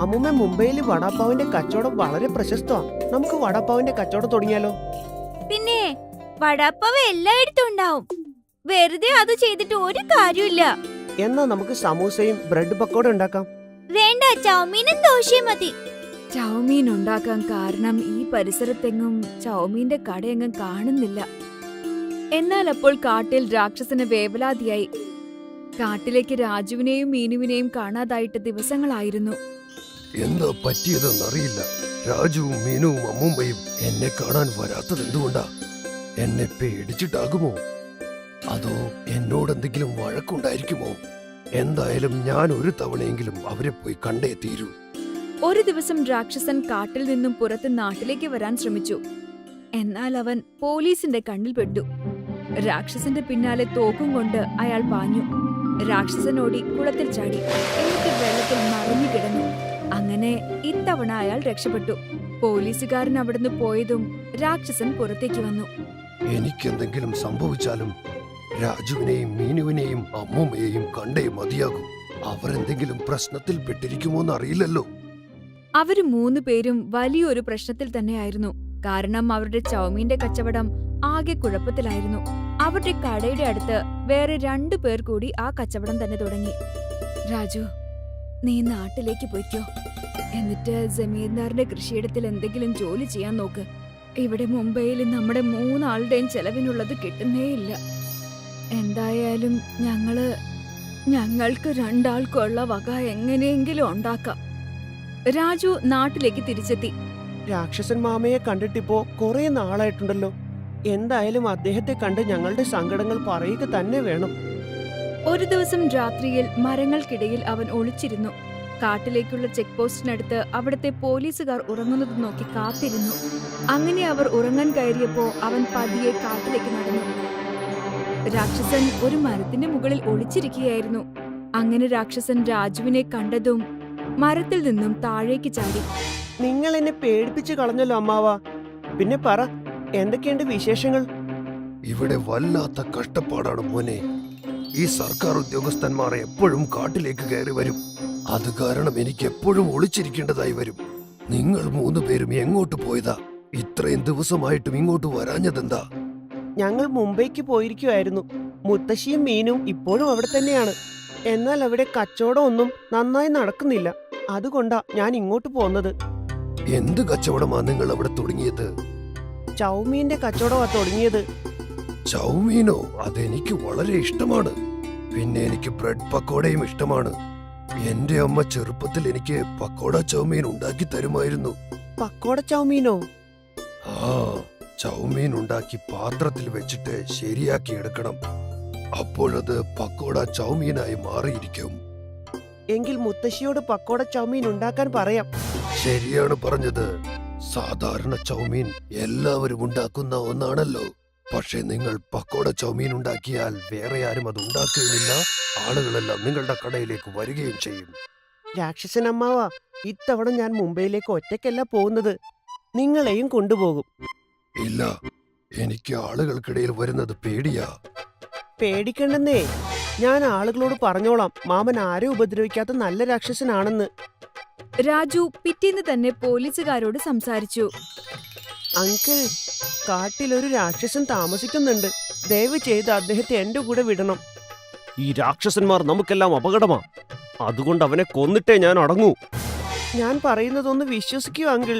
അമ്മൂമ്മ, മുംബൈയിൽ വടാപ്പാവിന്റെ കച്ചവടം വളരെ പ്രശസ്തമാണ്. നമുക്ക് വടാപ്പാവിന്റെ കച്ചവടം തുടങ്ങിയാലോ? പിന്നെ വടാപ്പാവ് എല്ലായിടത്തും ഉണ്ടാവും. വെറുതെ അത് ചെയ്തിട്ട് ഒരു കാര്യമില്ല. എന്നാ നമുക്ക് സമൂസയും ബ്രെഡ് പക്കോട ഉണ്ടാക്കാം. വേണ്ട, ചൗമീനും ദോശയും മതി. ചൗമീൻ ഉണ്ടാക്കാൻ കാരണം ഈ പരിസരത്തെങ്ങും ചൗമീന്റെ കടയെങ്ങും കാണുന്നില്ല. എന്നാൽ അപ്പോൾ കാട്ടിൽ രാക്ഷസന് വേവലാതിയായി. കാട്ടിലേക്ക് രാജുവിനെയും മീനുവിനെയും കാണാതായിട്ട് ദിവസങ്ങളായിരുന്നു. എന്താ പറ്റിയതെന്നറിയില്ല. രാജുവും മീനുവും അമ്മൂമ്മയും എന്നെ കാണാൻ വരാത്തത് എന്തുകൊണ്ടാ? എന്നെ പേടിച്ചിട്ടാകുമോ? അതോ എന്നോടെന്തെങ്കിലും വഴക്കുണ്ടായിരിക്കുമോ? എന്തായാലും ഞാൻ ഒരു തവണയെങ്കിലും അവരെ പോയി കണ്ടേ തീരൂ. ഒരു ദിവസം രാക്ഷസൻ കാട്ടിൽ നിന്നും പുറത്ത് നാട്ടിലേക്ക് വരാൻ ശ്രമിച്ചു. എന്നാൽ അവൻ പോലീസിന്റെ കണ്ണിൽ പെട്ടു. രാക്ഷസന്റെ പിന്നാലെ തോക്കും കൊണ്ട് അയാൾ പാഞ്ഞു. രാക്ഷസൻ ഓടി കുളത്തിൽ ചാടി, എന്നിട്ട് വെള്ളത്തിൽ മറിഞ്ഞു കിടന്നു. അങ്ങനെ ഇത്തവണ അയാൾ രക്ഷപ്പെട്ടു. പോലീസുകാരൻ അവിടുന്ന് പോയതും രാക്ഷസൻ പുറത്തേക്ക് വന്നു. എനിക്കെന്തെങ്കിലും സംഭവിച്ചാലും രാജുവിനെയും മീനുവിനെയും അമ്മൂമ്മയെയും കണ്ടേ മതിയാകും. അവരെന്തെങ്കിലും പ്രശ്നത്തിൽ പെട്ടിരിക്കുമോന്ന് അറിയില്ലല്ലോ. അവര് 3 പേരും വലിയൊരു പ്രശ്നത്തിൽ തന്നെയായിരുന്നു. കാരണം അവരുടെ ചൗമീന്റെ കച്ചവടം ആകെ കുഴപ്പത്തിലായിരുന്നു. അവരുടെ കടയുടെ അടുത്ത് വേറെ 2 പേർ കൂടി ആ കച്ചവടം തന്നെ തുടങ്ങി. രാജു, നീ നാട്ടിലേക്ക് പോയിക്കോ. എന്നിട്ട് ജമീന്ദാറിന്റെ കൃഷിയിടത്തിൽ എന്തെങ്കിലും ജോലി ചെയ്യാൻ നോക്ക്. ഇവിടെ മുംബൈയിൽ നമ്മുടെ 3 ആളുടെയും ചെലവിനുള്ളത് കിട്ടുന്നേയില്ല. എന്തായാലും ഞങ്ങൾക്ക് 2 ആൾക്കുള്ള വക എങ്ങനെയെങ്കിലും ഉണ്ടാക്കാം. രാജു നാട്ടിലേക്ക് തിരിച്ചെത്തി. രാക്ഷസൻ മാമയെ കണ്ടിട്ടിപ്പോ കുറെ നാളായിട്ടുണ്ടല്ലോ. എന്തായാലും അദ്ദേഹത്തെ കണ്ട് ഞങ്ങളുടെ സങ്കടങ്ങൾ പറയുക തന്നെ വേണം. ഒരു ദിവസം രാത്രിയിൽ മരങ്ങൾക്കിടയിൽ അവൻ ഒളിച്ചിരുന്നു. കാട്ടിലേക്കുള്ള ചെക്ക് പോസ്റ്റിനടുത്ത് അവിടുത്തെ പോലീസുകാർ ഉറങ്ങുന്നത് നോക്കി കാത്തിരുന്നു. അങ്ങനെ അവർ ഉറങ്ങാൻ കയറിയപ്പോ അവൻ പതിയെ കാട്ടിലേക്ക് നടന്നു. രാക്ഷസൻ ഒരു മരത്തിന്റെ മുകളിൽ ഒളിച്ചിരിക്കുകയായിരുന്നു. അങ്ങനെ രാക്ഷസൻ രാജുവിനെ കണ്ടതും മരത്തിൽ നിന്നും താഴേക്ക് ചാടി. നിങ്ങൾ എന്നെ പേടിപ്പിച്ചു കളഞ്ഞല്ലോ അമ്മാവ. പിന്നെ പറ, എന്തൊക്കെയുണ്ട് വിശേഷങ്ങൾ? ഇവിടെ വല്ലാത്ത കഷ്ടപ്പാടാണ് മോനെ. ഈ സർക്കാർ ഉദ്യോഗസ്ഥന്മാർ എപ്പോഴും കാട്ടിലേക്ക് കയറി വരും. അത് കാരണം എനിക്ക് എപ്പോഴും ഒളിച്ചിരിക്കേണ്ടതായി വരും. നിങ്ങൾ 3 പേരും എങ്ങോട്ട് പോയതാ? ഇത്രയും ദിവസമായിട്ടും ഇങ്ങോട്ട് വരാഞ്ഞതെന്താ? ഞങ്ങൾ മുംബൈക്ക് പോയിരിക്കുമായിരുന്നു. മുത്തശ്ശിയും മീനും ഇപ്പോഴും അവിടെ തന്നെയാണ്. എന്നാൽ അവിടെ കച്ചവടം ഒന്നും നന്നായി നടക്കുന്നില്ല. അതുകൊണ്ടാ ഞാൻ ഇങ്ങോട്ട് പോന്നത്. എന്ത് കച്ചവടമാ നിങ്ങൾ അവിടെ തുടങ്ങിയത്? ചൗമീന്റെ കച്ചവടമാ തുടങ്ങിയത്. ചൗമീനോ? അതെനിക്ക് വളരെ ഇഷ്ടമാണ്. പിന്നെ എനിക്ക് ബ്രെഡ് പക്കോടയും ഇഷ്ടമാണ്. എന്റെ അമ്മ ചെറുപ്പത്തിൽ എനിക്ക് പക്കോട ചൗമീൻ ഉണ്ടാക്കി തരുമായിരുന്നു. പക്കോട ചൗമീനോ? ആ, ചൗമീൻ ഉണ്ടാക്കി പാത്രത്തിൽ വെച്ചിട്ട് ശരിയാക്കി എടുക്കണം. അപ്പോഴത് പക്കോട ചൗമീനായി മാറിയിരിക്കും. എങ്കിൽ മുത്തശ്ശിയോട് പക്കോട ചൗമീൻ ഉണ്ടാക്കാൻ പറയാം. ശരിയാണ് പറഞ്ഞത്. സാധാരണ ചൗമീൻ എല്ലാവരും ഉണ്ടാക്കുന്ന ഒന്നാണല്ലോ. പക്ഷെ നിങ്ങൾ പക്കോട ചൗമീൻ ഉണ്ടാക്കിയാൽ വേറെ ആരും അത് ഉണ്ടാക്കുകയില്ല. ആളുകളെല്ലാം നിങ്ങളുടെ കടയിലേക്ക് വരികയും ചെയ്യും. രാക്ഷസൻ അമ്മാവ, ഇത്തവണ ഞാൻ മുംബൈയിലേക്ക് ഒറ്റയ്ക്കല്ല പോകുന്നത്, നിങ്ങളെയും കൊണ്ടുപോകും. ഇല്ല, എനിക്ക് ആളുകൾക്കിടയിൽ വരുന്നത് പേടിയാ. പേടിക്കണ്ടെന്നേ, ഞാൻ ആളുകളോട് പറഞ്ഞോളാം മാമൻ ആരെ ഉപദ്രവിക്കാത്ത നല്ല രാക്ഷസനാണെന്ന്. രാജു പിറ്റേന്ന് തന്നെ പോലീസുകാരോട് സംസാരിച്ചു. അങ്കിൾ, കാട്ടിലൊരു രാക്ഷസൻ താമസിക്കുന്നുണ്ട്. ദയവ് ചെയ്ത് അദ്ദേഹത്തെ എന്റെ കൂടെ വിടണം. ഈ രാക്ഷസന്മാർ നമുക്കെല്ലാം അപകടമാ. അതുകൊണ്ട് അവനെ കൊന്നിട്ടേ ഞാൻ അടങ്ങൂ. ഞാൻ പറയുന്നതൊന്ന് വിശ്വസിക്കൂ അങ്കിൾ.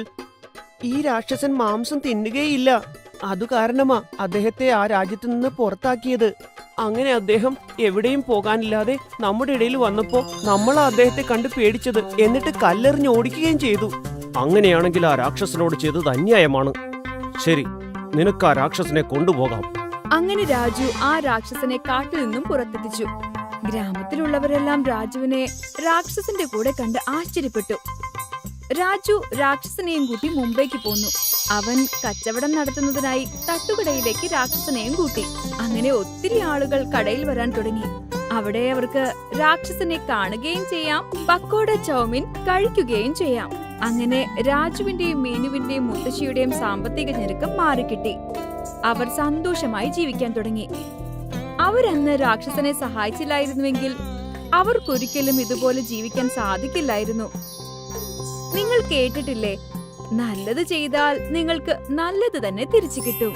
ഈ രാക്ഷസൻ മാംസം തിന്നുകയില്ല. അതു കാരണമാ അദ്ദേഹത്തെ ആ രാജ്യത്ത് നിന്ന് പുറത്താക്കിയത്. അങ്ങനെ അദ്ദേഹം എവിടെയും പോകാനില്ലാതെ നമ്മുടെ ഇടയിൽ വന്നപ്പോ നമ്മളാ അദ്ദേഹത്തെ കണ്ട് പേടിച്ചത്. എന്നിട്ട് കല്ലെറിഞ്ഞ് ഓടിക്കുകയും ചെയ്തു. അങ്ങനെയാണെങ്കിൽ ആ രാക്ഷസനോട് ചെയ്തത് അന്യായമാണ്. ശരി, നിനക്ക് ആ രാക്ഷസനെ കൊണ്ടുപോകാം. അങ്ങനെ രാജു ആ രാക്ഷസനെ കാട്ടിൽ നിന്നും പുറത്തെത്തിച്ചു. ഗ്രാമത്തിലുള്ളവരെല്ലാം രാജുവിനെ രാക്ഷസന്റെ കൂടെ കണ്ട് ആശ്ചര്യപ്പെട്ടു. രാജു രാക്ഷസനെയും കൂട്ടി മുംബൈക്ക് പോന്നു. അവൻ കച്ചവടം നടത്തുന്നതിനായി തട്ടുകടയിലേക്ക് രാക്ഷസനെയും കൂട്ടി. അങ്ങനെ ഒത്തിരി ആളുകൾ കടയിൽ വരാൻ തുടങ്ങി. അവിടെ അവർക്ക് രാക്ഷസനെ കാണുകയും ചെയ്യാം, പക്കോട ചൗമീൻ കഴിക്കുകയും ചെയ്യാം. അങ്ങനെ രാജുവിന്റെയും മീനുവിന്റെയും മുത്തശ്ശിയുടെയും സാമ്പത്തിക ഞെരുക്കം മാറിക്കിട്ടി. അവർ സന്തോഷമായി ജീവിക്കാൻ തുടങ്ങി. അവരന്ന് രാക്ഷസനെ സഹായിച്ചില്ലായിരുന്നുവെങ്കിൽ അവർക്കൊരിക്കലും ഇതുപോലെ ജീവിക്കാൻ സാധിക്കില്ലായിരുന്നു. നിങ്ങൾ കേട്ടിട്ടില്ലേ, നല്ലത് ചെയ്താൽ നിങ്ങൾക്ക് നല്ലത് തന്നെ തിരിച്ചു കിട്ടും.